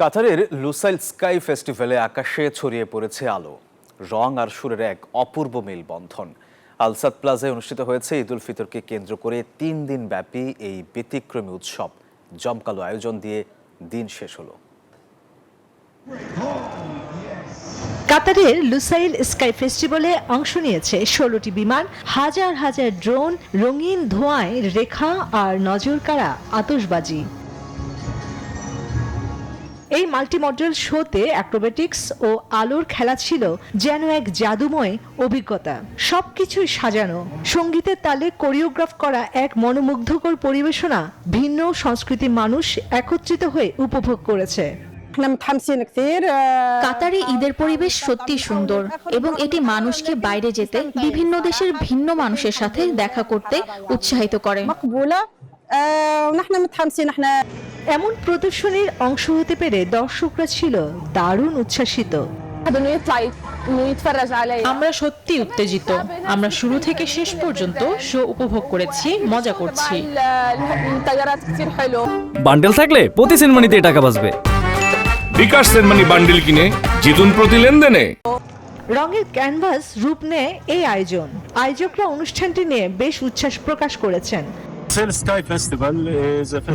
কাতারের Lusail sky ফেস্টিভ্যালে আকাশে ছড়িয়ে পড়েছে আলো, রং আর সুরের এক অপূর্ব মেলবন্ধন। আলসাদ প্লাজায় অনুষ্ঠিত হয়েছে ঈদ উল ফিতরকে কেন্দ্র করে 3 দিন ব্যাপী এই ব্যতিক্রমী উৎসব। জমকালো আয়োজন দিয়ে দিন শেষ হলো। কাতারের লুসাইল স্কাই ফেস্টিভ্যালে অংশ নিয়েছে 16টি বিমান, হাজার হাজার ড্রোন, রঙিন ধোঁয়ায় রেখা আর নজর কাড়া আতশবাজি। এই মাল্টি মডেল শোতে অ্যাক্রোবেটিক্স ও আলোর খেলা ছিল যেন এক জাদুময় অভিজ্ঞতা। সবকিছুই সাজানো, সঙ্গীতের তালে কোরিওগ্রাফ করা এক মনোমুগ্ধকর পরিবেশনা ভিন্ন সংস্কৃতির মানুষ একত্রিত হয়ে উপভোগ করেছে। কাতারে ঈদের পরিবেশ সত্যি সুন্দর এবং এটি মানুষকে বাইরে যেতে, বিভিন্ন দেশের ভিন্ন মানুষের সাথে দেখা করতে উৎসাহিত করে। এমন প্রদর্শনীর অংশ হতে পেরে দর্শকরা ছিল দারুণ উচ্ছ্বাসিত। আমরা সত্যি উত্তেজিত। আমরা শুরু থেকে শেষ পর্যন্ত শো উপভোগ করেছি, মজা করছি। বান্ডেল থাকলে প্রতি সেনমানিতে টাকা বাঁচবে। বিকাশ সেনমানি বান্ডেল কিনে জিতুন প্রতি লেনদেনে। রঙের ক্যানভাস রূপ নেয় এই আয়োজন। আয়োজকরা অনুষ্ঠানটি নিয়ে বেশ উচ্ছ্বাস প্রকাশ করেছেন।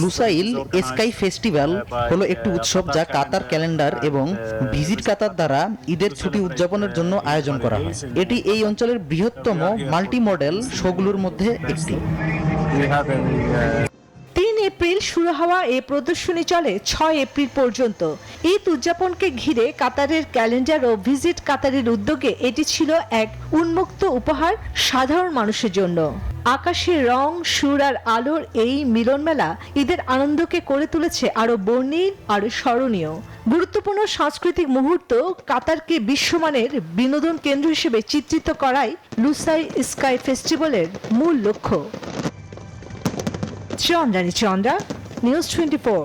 লুসাইল স্কাই ফেস্টিভ্যাল হলো একটি উৎসব যা কাতার ক্যালেন্ডার এবং ভিজিট কাতার দ্বারা ঈদের ছুটি উদযাপনের জন্য আয়োজন করা হয়। এটি এই অঞ্চলের বৃহত্তম মাল্টি মডেল শোগুলোর মধ্যে একটি। 3 এপ্রিল শুরু হওয়া এই প্রদর্শনী চলে 6 এপ্রিল পর্যন্ত। ঈদ উদযাপনকে ঘিরে কাতারের ক্যালেন্ডার ও ভিজিট কাতারের উদ্যোগে এটি ছিল এক উন্মুক্ত উপহার সাধারণ মানুষের জন্য। আকাশের রং, সুর আর আলোর এই মিলন মেলা ঈদের আনন্দকে করে তুলেছে আরো বর্ণিল, আরো স্মরণীয়। গুরুত্বপূর্ণ সাংস্কৃতিক মুহূর্ত কাতারকে বিশ্বমানের বিনোদন কেন্দ্র হিসেবে চিত্রিত করাই লুসাইল স্কাই ফেস্টিভ্যালের মূল লক্ষ্য। চন্দ্রানী চন্দ্রা, নিউজ 24।